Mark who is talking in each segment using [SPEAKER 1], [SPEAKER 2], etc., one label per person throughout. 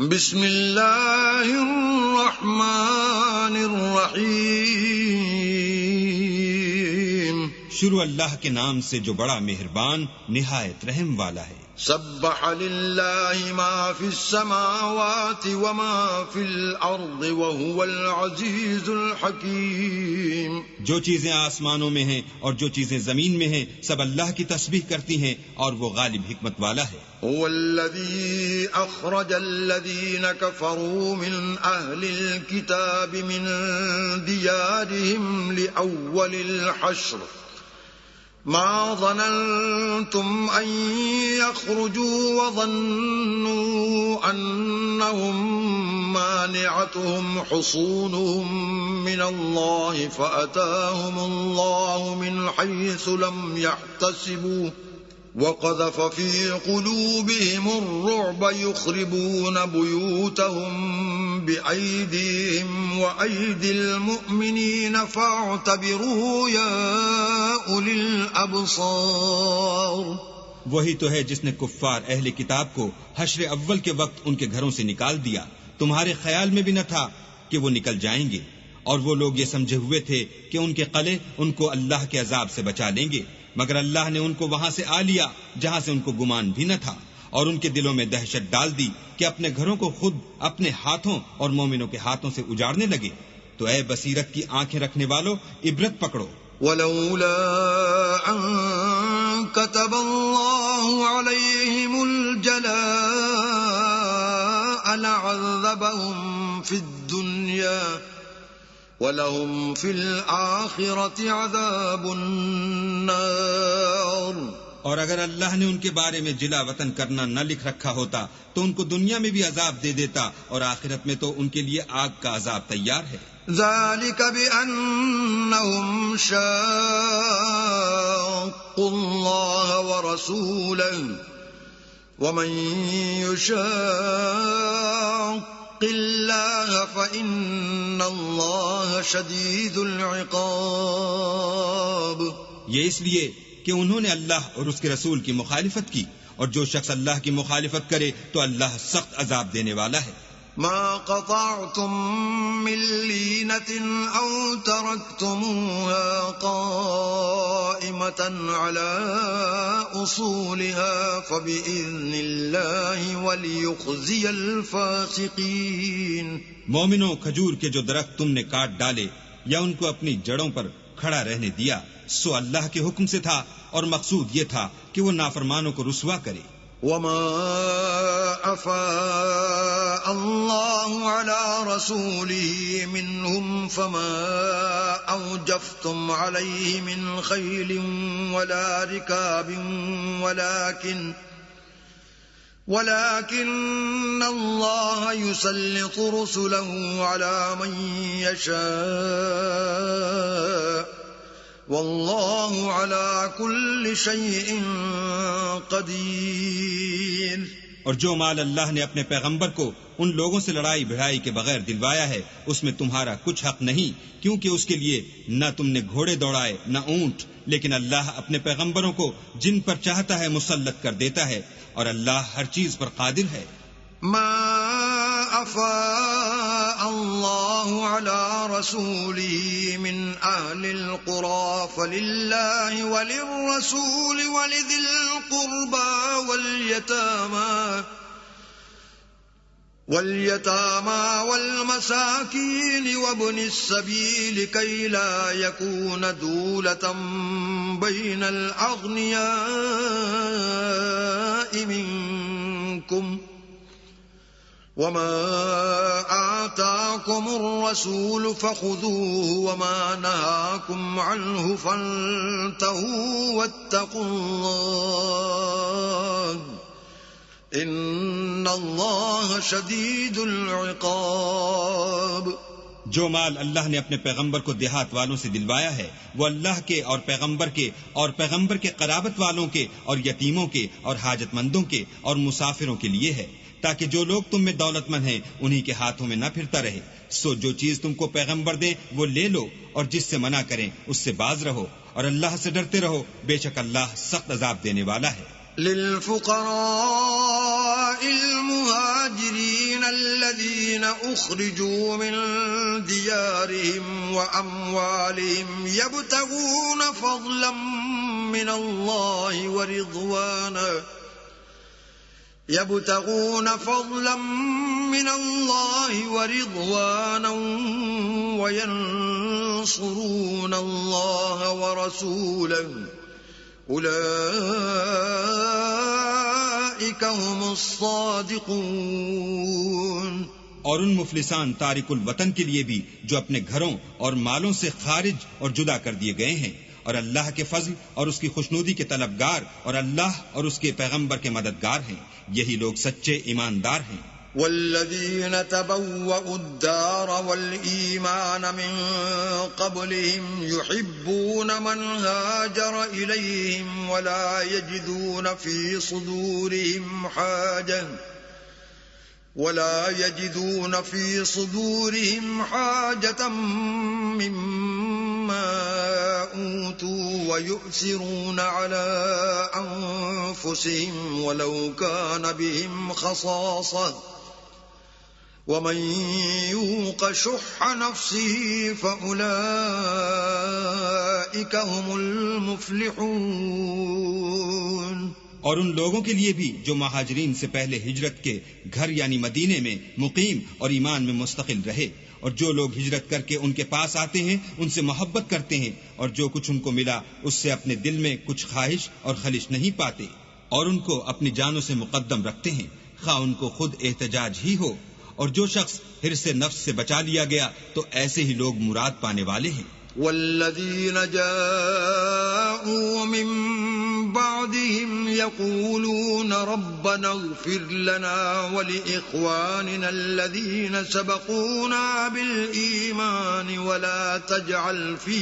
[SPEAKER 1] بسم اللہ الرحمن الرحیم،
[SPEAKER 2] شروع اللہ کے نام سے جو بڑا مہربان نہایت رحم والا ہے۔
[SPEAKER 1] سبح للہ ما فی السماوات وما فی الارض وهو العزیز الحکیم۔
[SPEAKER 2] جو چیزیں آسمانوں میں ہیں اور جو چیزیں زمین میں ہیں سب اللہ کی تسبیح کرتی ہیں اور وہ غالب حکمت والا ہے۔
[SPEAKER 1] هو الذي اخرج الذين كفروا من اهل الكتاب من ديارهم لاول الحشر ما ظننتم ان يخرجوا وظنوا انهم مانعتهم حصونهم من الله فاتاهم الله من حيث لم يحتسبوا وقذف في قلوبهم الرعب يخربون بيوتهم بأيديهم وأيدي المؤمنين فاعتبروا يا أولي الأبصار۔
[SPEAKER 2] وہی تو ہے جس نے کفار اہل کتاب کو حشر اول کے وقت ان کے گھروں سے نکال دیا، تمہارے خیال میں بھی نہ تھا کہ وہ نکل جائیں گے، اور وہ لوگ یہ سمجھے ہوئے تھے کہ ان کے قلعے ان کو اللہ کے عذاب سے بچا لیں گے، مگر اللہ نے ان کو وہاں سے آ لیا جہاں سے ان کو گمان بھی نہ تھا، اور ان کے دلوں میں دہشت ڈال دی کہ اپنے گھروں کو خود اپنے ہاتھوں اور مومنوں کے ہاتھوں سے اجاڑنے لگے۔ تو اے بصیرت کی آنکھیں رکھنے والو، عبرت پکڑو۔
[SPEAKER 1] ولولا ان كتب الله عليهم الجلاء لعذبهم في الدنيا وَلَهُمْ فِي الْآخِرَةِ عَذَابُ النَّارِ۔
[SPEAKER 2] اور اگر اللہ نے ان کے بارے میں جلا وطن کرنا نہ لکھ رکھا ہوتا تو ان کو دنیا میں بھی عذاب دے دیتا، اور آخرت میں تو ان کے لیے آگ کا عذاب تیار ہے۔
[SPEAKER 1] ذَلِكَ بِأَنَّهُمْ شَاقُّوا اللَّهَ وَرَسُولَهُ وَمَن يُشَاقِّ اللہ فإن اللہ شدید العقاب۔
[SPEAKER 2] یہ اس لیے کہ انہوں نے اللہ اور اس کے رسول کی مخالفت کی، اور جو شخص اللہ کی مخالفت کرے تو اللہ سخت عذاب دینے والا ہے۔
[SPEAKER 1] ما قطعتم من لینۃ او ترکتموها قائمة على اصولها فبإذن اللہ وليخزي الفاسقین۔
[SPEAKER 2] مومنوں، کھجور کے جو درخت تم نے کاٹ ڈالے یا ان کو اپنی جڑوں پر کھڑا رہنے دیا سو اللہ کے حکم سے تھا، اور مقصود یہ تھا کہ وہ نافرمانوں کو رسوا کرے۔
[SPEAKER 1] وما افاء اللہ علی رسوله منهم فما اوجفتم علیہ من خیل ولا رکاب ولكن اللہ يسلط رسله على من يشاء واللہ علی کل شیء قدیر۔
[SPEAKER 2] اور جو مال اللہ نے اپنے پیغمبر کو ان لوگوں سے لڑائی بھڑائی کے بغیر دلوایا ہے اس میں تمہارا کچھ حق نہیں، کیونکہ اس کے لیے نہ تم نے گھوڑے دوڑائے نہ اونٹ، لیکن اللہ اپنے پیغمبروں کو جن پر چاہتا ہے مسلط کر دیتا ہے، اور اللہ ہر چیز پر قادر ہے۔
[SPEAKER 1] ما افاء اللہ علی رسوله من اہل القرى فللہ وللرسول ولذی القربى واليتامى والمساكين وابن السبيل كي لا يكون دولة بين الأغنياء منكم وما آتاكم الرسول فخذوه وما نهاكم عنه فانتهوا واتقوا الله ان اللہ شدید العقاب۔
[SPEAKER 2] جو مال اللہ نے اپنے پیغمبر کو دیہات والوں سے دلوایا ہے وہ اللہ کے اور پیغمبر کے اور پیغمبر کے قرابت والوں کے اور یتیموں کے اور حاجت مندوں کے اور مسافروں کے لیے ہے، تاکہ جو لوگ تم میں دولت مند ہیں انہی کے ہاتھوں میں نہ پھرتا رہے۔ سو جو چیز تم کو پیغمبر دیں وہ لے لو، اور جس سے منع کریں اس سے باز رہو، اور اللہ سے ڈرتے رہو، بے شک اللہ سخت عذاب دینے والا ہے۔
[SPEAKER 1] للفقراء المهاجرين الذين أخرجوا من ديارهم وأموالهم يبتغون فضلا من الله ورضوانا وينصرون الله ورسوله أولئك هم الصادقون۔
[SPEAKER 2] اور ان مفلسان تارک الوطن کے لیے بھی جو اپنے گھروں اور مالوں سے خارج اور جدا کر دیے گئے ہیں اور اللہ کے فضل اور اس کی خوشنودی کے طلبگار اور اللہ اور اس کے پیغمبر کے مددگار ہیں، یہی لوگ سچے ایماندار ہیں۔
[SPEAKER 1] والذين تبوأوا الدار والإيمان من قبلهم يحبون من هاجر إليهم ولا يجدون في صدورهم حاجة مما أوتوا ويؤثرون على أنفسهم ولو كان بهم خصاصة ومن يوق شح نفسه فأولئك هم المفلحون۔
[SPEAKER 2] اور ان لوگوں کے لیے بھی جو مہاجرین سے پہلے ہجرت کے گھر یعنی مدینے میں مقیم اور ایمان میں مستقل رہے، اور جو لوگ ہجرت کر کے ان کے پاس آتے ہیں ان سے محبت کرتے ہیں اور جو کچھ ان کو ملا اس سے اپنے دل میں کچھ خواہش اور خلش نہیں پاتے، اور ان کو اپنی جانوں سے مقدم رکھتے ہیں خواہ ان کو خود احتجاج ہی ہو، اور جو شخص حرص نفس سے بچا لیا گیا تو ایسے ہی لوگ مراد پانے والے ہیں۔
[SPEAKER 1] والذین جاءوا من بعدهم يقولون ربنا اغفر لنا ولإخواننا الذين سبقونا بالإيمان ولا تجعل في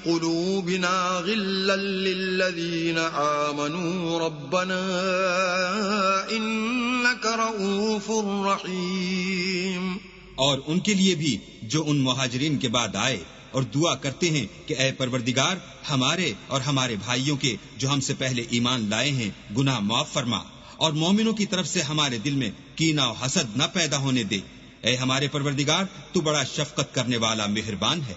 [SPEAKER 1] قلوبنا غلا للذين آمنوا ربنا إنك رؤوف رحيم۔
[SPEAKER 2] اور ان کے لیے بھی جو ان مہاجرین کے بعد آئے اور دعا کرتے ہیں کہ اے پروردگار ہمارے اور ہمارے بھائیوں کے جو ہم سے پہلے ایمان لائے ہیں گناہ معاف فرما، اور مومنوں کی طرف سے ہمارے دل میں کینہ و حسد نہ پیدا ہونے دے، اے ہمارے پروردگار تو بڑا شفقت کرنے والا مہربان ہے۔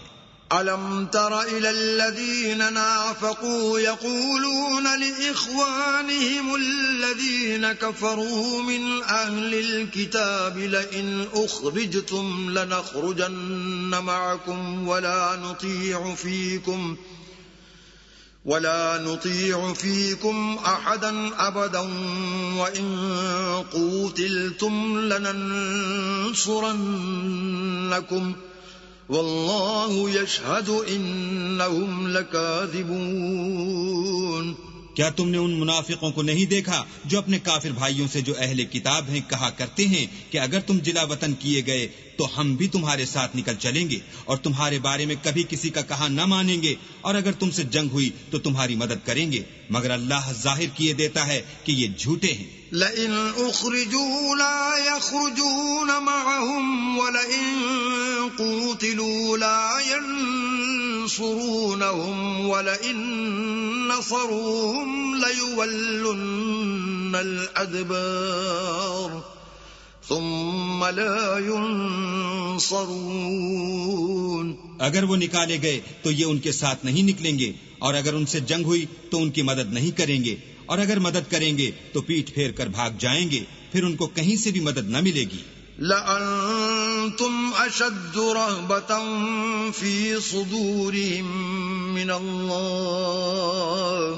[SPEAKER 1] أَلَمْ تَرَ إِلَى الَّذِينَ نَافَقُوا يَقُولُونَ لِإِخْوَانِهِمُ الَّذِينَ كَفَرُوا مِنْ أَهْلِ الْكِتَابِ لَئِنْ أُخْرِجْتُمْ لَنَخْرُجَنَّ مَعَكُمْ وَلَا نُطِيعُ فِيكُمْ أَحَدًا أَبَدًا وَإِنْ قُوتِلْتُمْ لَنَنْصُرَنَّكُمْ واللہ یشہد انہم لکاذبون۔
[SPEAKER 2] کیا تم نے ان منافقوں کو نہیں دیکھا جو اپنے کافر بھائیوں سے جو اہل کتاب ہیں کہا کرتے ہیں کہ اگر تم جلا وطن کیے گئے تو ہم بھی تمہارے ساتھ نکل چلیں گے اور تمہارے بارے میں کبھی کسی کا کہا نہ مانیں گے، اور اگر تم سے جنگ ہوئی تو تمہاری مدد کریں گے، مگر اللہ ظاہر کیے دیتا ہے کہ یہ جھوٹے ہیں۔
[SPEAKER 1] لئن اخرجوا لا يخرجون معهم ولئن قوتلوا لا ينصرونهم ولئن نصروهم ليولن الأدبار ثم لا ينصرون۔
[SPEAKER 2] اگر وہ نکالے گئے تو یہ ان کے ساتھ نہیں نکلیں گے، اور اگر ان سے جنگ ہوئی تو ان کی مدد نہیں کریں گے، اور اگر مدد کریں گے تو پیٹ پھیر کر بھاگ جائیں گے، پھر ان کو کہیں سے بھی مدد نہ ملے گی۔
[SPEAKER 1] لَأَنْتُمْ أَشَدُّ رَهْبَةً فِي صُدُورِهِم مِّنَ اللَّهِ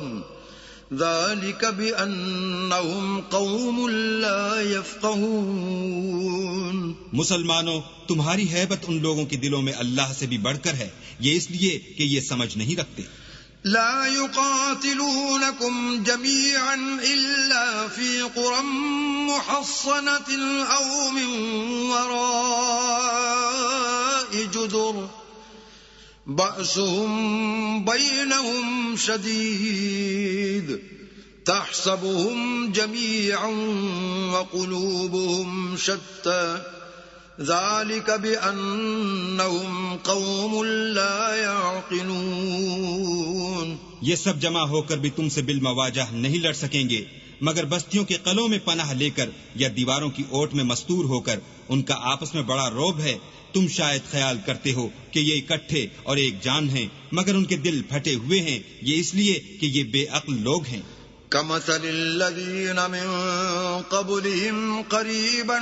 [SPEAKER 1] ذَلِكَ بِأَنَّهُمْ قَوْمٌ لَا يَفْقَهُونَ۔
[SPEAKER 2] مسلمانوں، تمہاری ہیبت ان لوگوں کے دلوں میں اللہ سے بھی بڑھ کر ہے، یہ اس لیے کہ یہ سمجھ نہیں رکھتے۔
[SPEAKER 1] لا يقاتلونكم جميعا إلا في قرى محصنة أو من وراء جدر بأسهم بينهم شديد تحسبهم جميعا وقلوبهم شتى ذلك بأنهم قوم لا يعقلون۔
[SPEAKER 2] یہ سب جمع ہو کر بھی تم سے بالمواجہ نہیں لڑ سکیں گے، مگر بستیوں کے قلعوں میں پناہ لے کر یا دیواروں کی اوٹ میں مستور ہو کر ان کا آپس میں بڑا روب ہے. تم شاید خیال کرتے ہو کہ یہ اکٹھے اور ایک جان ہیں، مگر ان کے دل پھٹے ہوئے ہیں، یہ اس لیے کہ یہ بے عقل لوگ ہیں.
[SPEAKER 1] كمثل الذين من قبلهم قريبا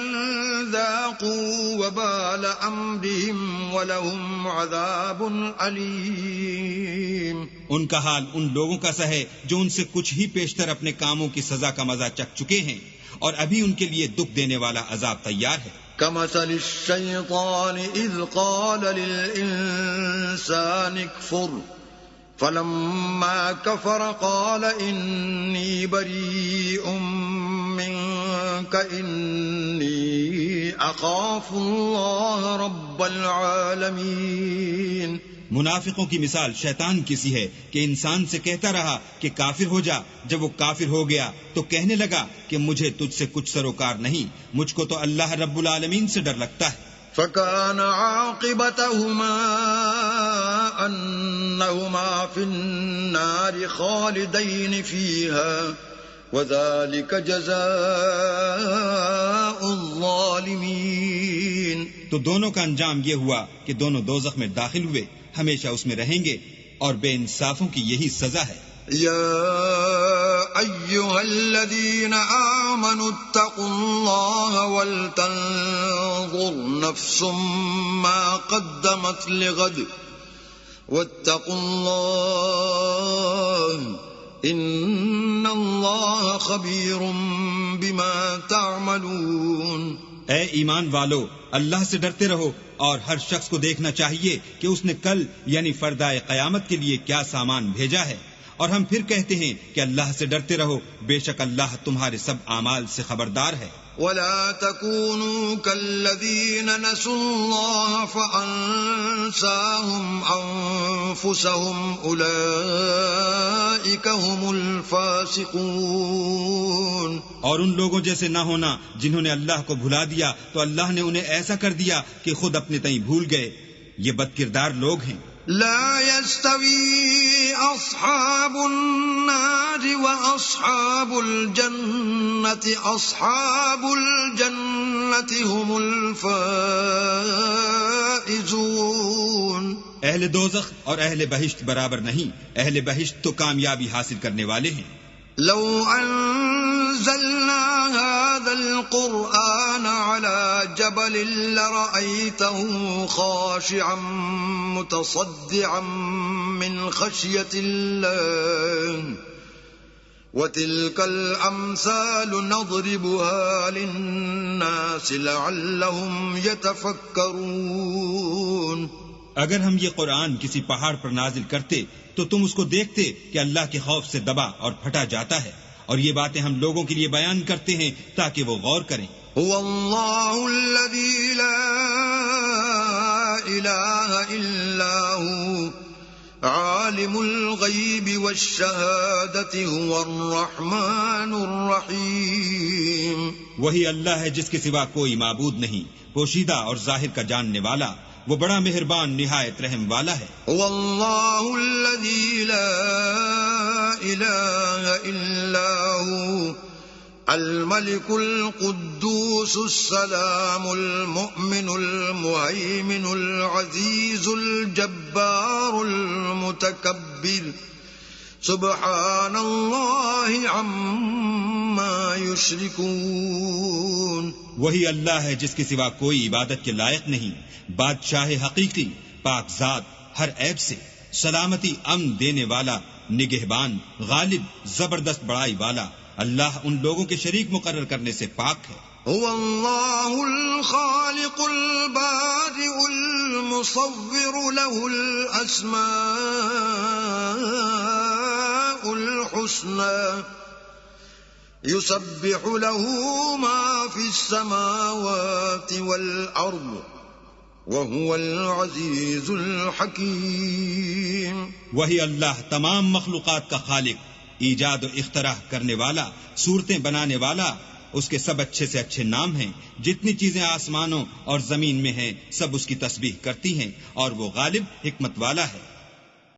[SPEAKER 1] ذاقوا وبال أمرهم ولهم عذاب أليم.
[SPEAKER 2] ان کا حال ان لوگوں کا سا ہے جو ان سے کچھ ہی پیشتر اپنے کاموں کی سزا کا مزہ چکھ چکے ہیں، اور ابھی ان کے لیے دکھ دینے والا عذاب تیار ہے.
[SPEAKER 1] كمثل الشيطان إذ قال للإنسان اكفر فلما كفر قال إني بريء منك إني أخاف الله رب العالمين.
[SPEAKER 2] منافقوں کی مثال شیطان کی سی ہے کہ انسان سے کہتا رہا کہ کافر ہو جا. جب وہ کافر ہو گیا تو کہنے لگا کہ مجھے تجھ سے کچھ سروکار نہیں، مجھ کو تو اللہ رب العالمین سے ڈر لگتا ہے.
[SPEAKER 1] فكان عاقبتهما أنهما في النار خالدين فيها وذلك جزاء الظالمين.
[SPEAKER 2] تو دونوں کا انجام یہ ہوا کہ دونوں دوزخ میں داخل ہوئے، ہمیشہ اس میں رہیں گے، اور بے انصافوں کی یہی سزا ہے.
[SPEAKER 1] يا أيها الذين آمنوا اتقوا الله ولتنظر نفس ما قدمت لغد واتقوا الله إن الله خبير بما تعملون.
[SPEAKER 2] اے ایمان والو، اللہ سے ڈرتے رہو، اور ہر شخص کو دیکھنا چاہیے کہ اس نے کل یعنی فردائے قیامت کے لیے کیا سامان بھیجا ہے. اور ہم پھر کہتے ہیں کہ اللہ سے ڈرتے رہو، بے شک اللہ تمہارے سب اعمال سے خبردار ہے.
[SPEAKER 1] ولا تكونوا كالذين نسوا الله فأنساهم أنفسهم أولئك هم الفاسقون.
[SPEAKER 2] اور ان لوگوں جیسے نہ ہونا جنہوں نے اللہ کو بھلا دیا تو اللہ نے انہیں ایسا کر دیا کہ خود اپنے تئیں بھول گئے، یہ بد کردار لوگ ہیں.
[SPEAKER 1] لا يستوي أصحاب النار وأصحاب الجنة أصحاب الجنة هم الفائزون.
[SPEAKER 2] اہل دوزخ اور اہل بہشت برابر نہیں، اہل بہشت تو کامیابی حاصل کرنے والے ہیں.
[SPEAKER 1] لو أنزلنا هذا القرآن على جبل لرأيته خاشعا متصدعا من خشية الله وتلك الأمثال نضربها للناس لعلهم يتفكرون.
[SPEAKER 2] اگر ہم یہ قرآن کسی پہاڑ پر نازل کرتے تو تم اس کو دیکھتے کہ اللہ کے خوف سے دبا اور پھٹا جاتا ہے، اور یہ باتیں ہم لوگوں کے لیے بیان کرتے ہیں تاکہ وہ غور کریں.
[SPEAKER 1] هو اللہ الذی لا الہ الا هو عالم الغیب والشہادۃ هو الرحمن الرحیم.
[SPEAKER 2] وہی اللہ ہے جس کے سوا کوئی معبود نہیں، پوشیدہ اور ظاہر کا جاننے والا، وہ بڑا مہربان نہایت رحم والا ہے.
[SPEAKER 1] هو اللہ الذی لا الہ الا هو الملك القدوس السلام المؤمن المهيمن العزيز الجبار المتكبر سبحان الله عما يشركون.
[SPEAKER 2] وہی اللہ ہے جس کے سوا کوئی عبادت کے لائق نہیں، بادشاہ حقیقی، پاک ذات، ہر عیب سے، سلامتی امن دینے والا، نگہبان، غالب، زبردست بڑائی والا. اللہ ان لوگوں کے شریک مقرر کرنے سے پاک ہے.
[SPEAKER 1] هو اللہ الخالق البارئ المصور له الاسماء الحسنى يسبح له ما في السماوات والارض وهو العزيز الحكيم.
[SPEAKER 2] وہی اللہ تمام مخلوقات کا خالق، ایجاد و اختراع کرنے والا، صورتیں بنانے والا. اس کے سب اچھے سے اچھے نام ہیں. جتنی چیزیں آسمانوں اور زمین میں ہیں سب اس کی تسبیح کرتی ہیں، اور وہ غالب حکمت والا ہے.